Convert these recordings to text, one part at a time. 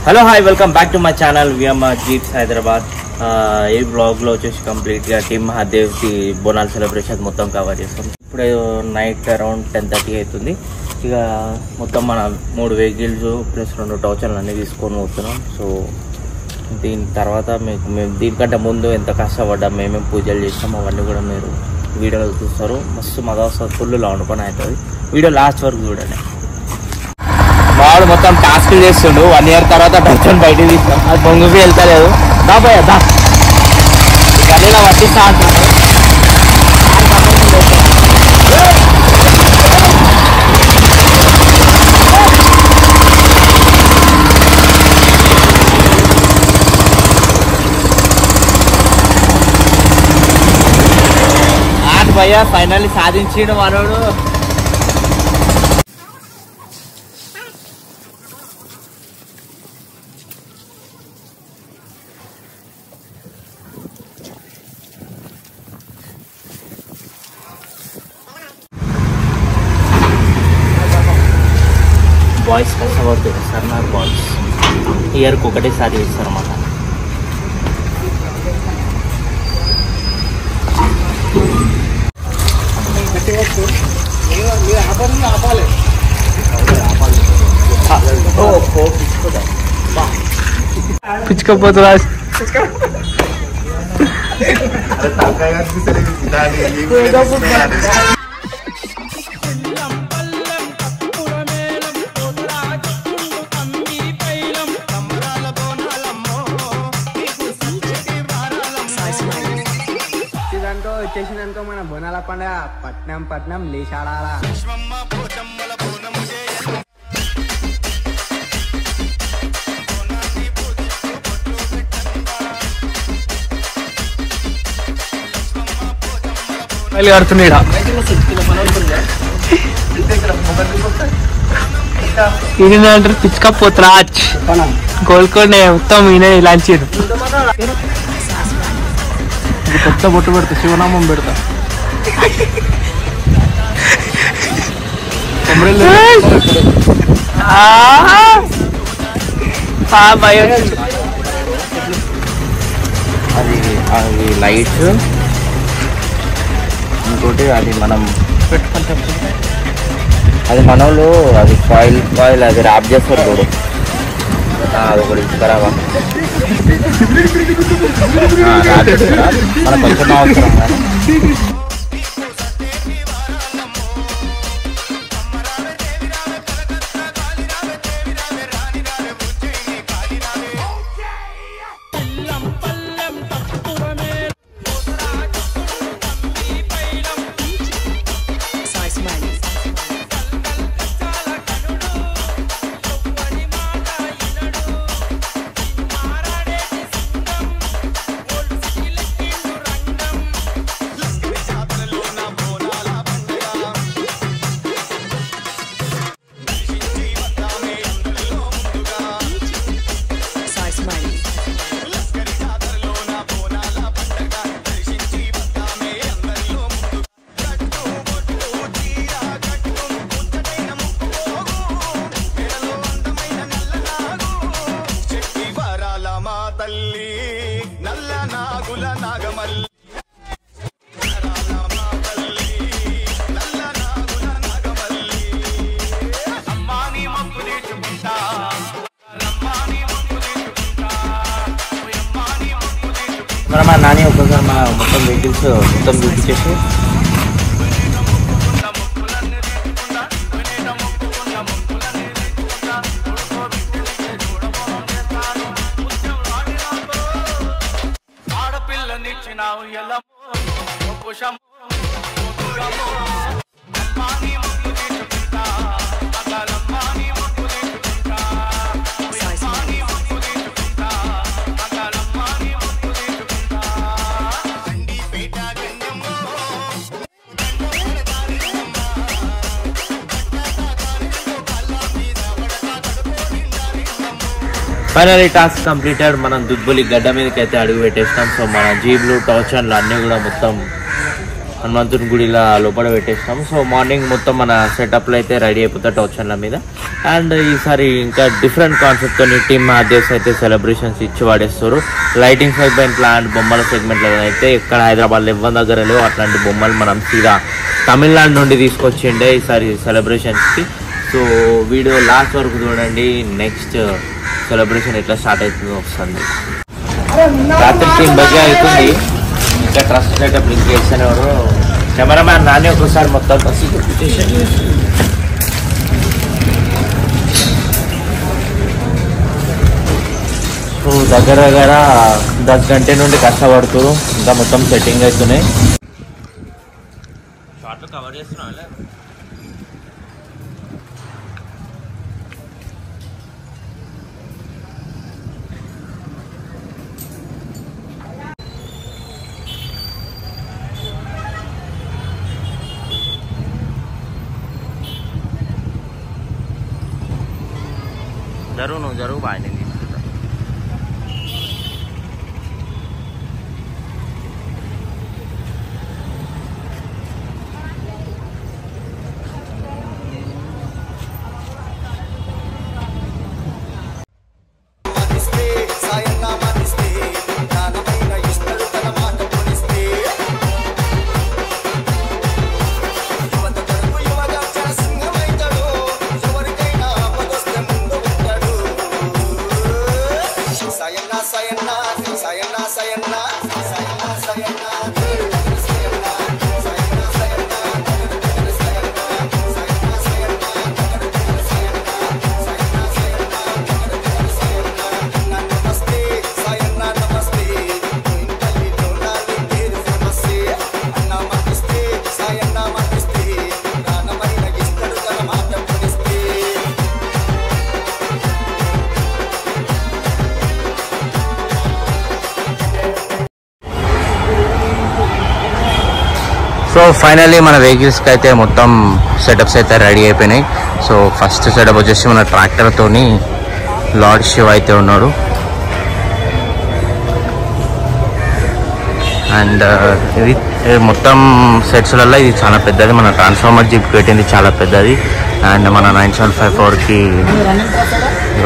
Hello hi welcome back to my channel VMR jeeps Hyderabad. ఈ బ్లాగ్లో వచ్చేసి కంప్లీట్గా టీమ్ మహాదేవ్కి బోనాల్ సెలబ్రేషన్ మొత్తం కవర్ చేస్తాం. ఇప్పుడు నైట్ అరౌండ్ 10:30 అవుతుంది. ఇక మొత్తం మన 3 వెహికల్స్ ప్లస్ 2 టౌచర్లు అన్నీ తీసుకొని పోతున్నాం. సో దీని తర్వాత మేము దీనికంటే ముందు ఎంత కష్టపడ్డాం, మేమేం పూజలు చేస్తాం అవన్నీ కూడా మీరు వీడియోలో చూస్తారు. మస్తు మజా వస్తుంది, ఫుల్ లాంగ్ పని అవుతుంది. వీడియో లాస్ట్ వరకు చూడండి. వాడు మొత్తం టాస్క్లు చేస్తుండు. 1 year తర్వాత డస్ట్ని బయటకు తీస్తాం. అది బొంగుకి వెళ్తలేదు. దాపోయా దా గల్లీలో పట్టిస్తా అంటున్నాడు. భయ్యా ఫైనల్లీ సాధించిండు మనోడు. బాయ్స్ కష్టపడుతుంది సార్. నాకు బాయ్స్ ఇయర్కి ఒకటేసారి చేస్తారు అన్నమాట. పిచ్చుకపోతున్నా వచ్చేసినాక మన బోనాల పండుగ పట్నం లేచాడాలా. కడుతున్నాడా ఈయన అంటారు పిచ్చుకపోతురాజ్. గోల్కొండ మొత్తం ఈయన ఇలాంటి కొత్త బొట్టు పెడతా, శివనామం పెడతా. అది లైట్స్, ఇంకోటి అది మనం పెట్టుకుంటాం. అది మనోళ్ళు అది ఫాయిల్ అది ర్యాప్ చేస్తారు చూడు, అది ఒకటి ఇస్తారావా మనకు కొంచెం అవసరం కానీ. మరి మా నాని ఒక్కసారి మా మొత్తం వెహికల్స్ మొత్తం చూపించేసి ఫైనల్లీ టాస్క్ కంప్లీటెడ్. మనం దుబ్బులి గడ్డ మీదకి అయితే అడుగు పెట్టేస్తాం. సో మన జీబ్లు టౌచర్లు అన్నీ కూడా మొత్తం హనుమంతుని గుడిలా లోపల పెట్టేస్తాం. సో మార్నింగ్ మొత్తం మన సెటప్లో అయితే రెడీ అయిపోతాయి టోచన్ల మీద. అండ్ ఈసారి ఇంకా డిఫరెంట్ కాన్సెప్ట్తో టీమ్ మహాదేవ్స్ అయితే సెలబ్రేషన్స్ ఇచ్చి వాడేస్తారు. లైటింగ్ సెగ్మెంట్ లాంటి బొమ్మల సెగ్మెంట్లో అయితే ఎక్కడ హైదరాబాద్లో ఇవ్వని దగ్గర లేవు అట్లాంటి బొమ్మలు మనం సీదా తమిళనాడు నుండి తీసుకొచ్చిండే ఈసారి సెలబ్రేషన్స్కి. సో వీడియో లాస్ట్ వరకు చూడండి, నెక్స్ట్ సెలబ్రేషన్ ఎట్లా స్టార్ట్ అవుతుందో వస్తుంది. రాత్రి 3 బజే అవుతుంది, ఇంకా ట్రస్ట్ సెటప్ లింక్ చేస్తున్నారు. కెమెరామ్యాన్ నాని ఒకసారి మొత్తం బస్సు సో దగ్గర 10 గంటల నుండి కష్టపడుతున్నారు, ఇంకా మొత్తం సెట్టింగ్ అవుతున్నాయి. షార్ట్లు కవర్ చేస్తున్నా జరుగు బాగా నేను తీసుకుంటా. సో ఫైనల్లీ మన వెహికల్స్కి అయితే మొత్తం సెటప్స్ అయితే రెడీ అయిపోయినాయి. సో ఫస్ట్ సెటప్ వచ్చేసి మన ట్రాక్టర్తోని లార్డ్ శివ్ అయితే ఉన్నాడు. అండ్ ఇది మొత్తం సెట్స్లలో ఇది చాలా పెద్దది, మన ట్రాన్స్ఫార్మర్ జీప్ పెట్టింది చాలా పెద్దది. అండ్ మన 9754కి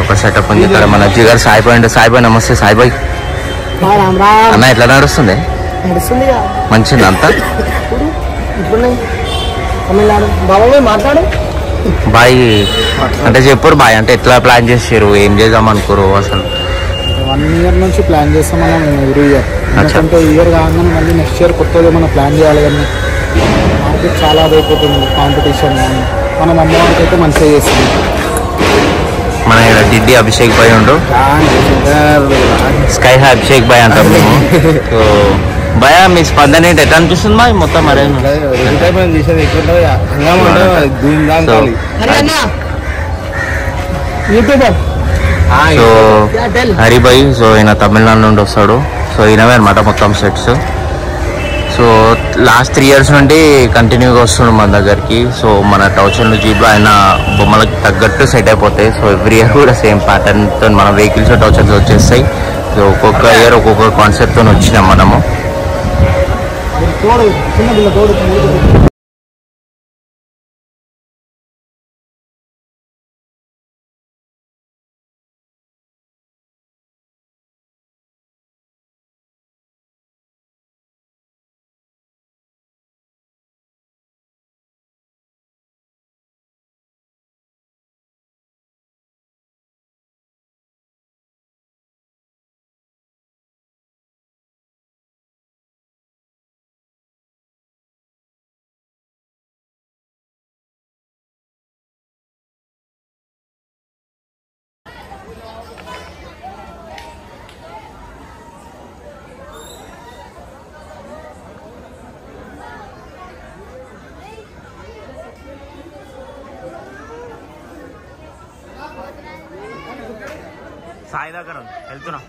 ఒక సెటప్ ఉంది. ఇక్కడ మన జిగర్ సాయిబాయ్ నమస్తే సాయిబాయ్ అన్న, ఎట్లా నడుస్తుంది? మంచిది అంతా బాయ్ అంటే చెప్పరు బాయ్, అంటే ఎట్లా ప్లాన్ చేసారు, ఏం చేద్దాం అనుకోరు? అసలు 1 year నుంచి ప్లాన్ చేస్తాం మనం ఎవ్రీ ఇయర్. ఎందుకంటే ఇయర్ కాగానే మళ్ళీ నెక్స్ట్ ఇయర్ కొత్తగా ఏమైనా ప్లాన్ చేయాలి. కానీ మార్కెట్ చాలా అదైపోతుంది కాంపిటీషన్. మనం అమ్మవారికి అయితే మంచిగా చేస్తుంది. మన డిడ్డి అభిషేక్ భాయ్ ఉండు, స్కై హై అభిషేక్ భాయ్ అంటాం మేము. సో భయ మీ స్పందన ఏంటి, ఎట్లా అనిపిస్తుంది మా మొత్తం? మరే సో హరిభాయ్, సో ఈయన తమిళనాడు నుండి వస్తాడు. సో ఈయనవే అనమాట మొత్తం సెట్స్. సో లాస్ట్ 3 years నుండి కంటిన్యూగా వస్తున్నాడు మన దగ్గరికి. సో మన టౌచన్ జీప్లో ఆయన బొమ్మలకు తగ్గట్టు సెట్ అయిపోతాయి. సో ఎవ్రీ ఇయర్ కూడా సేమ్ ప్యాటర్న్తో మన వెహికల్స్ టౌచన్స్ వచ్చేస్తాయి. సో ఒక్కొక్క ఇయర్ ఒక్కొక్క కాన్సెప్ట్తో వచ్చినాం మనము. సాయి దగ్గర వెళ్తున్నా.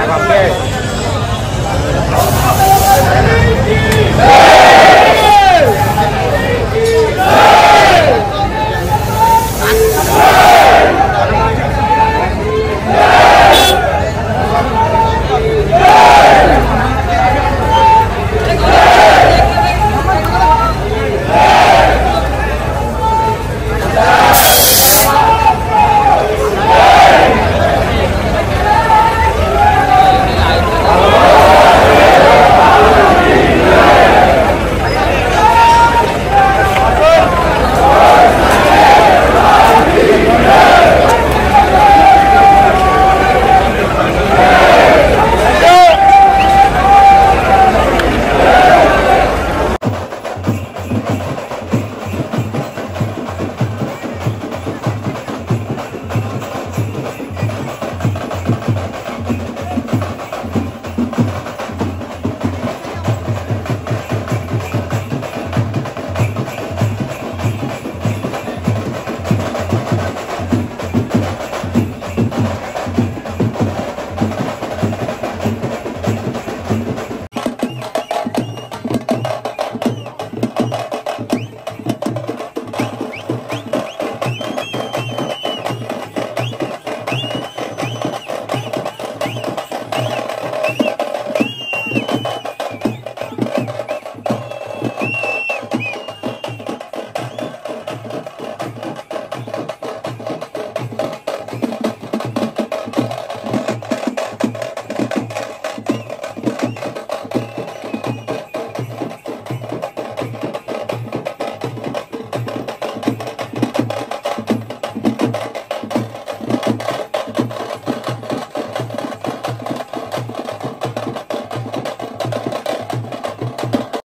నాకు అప్డేట్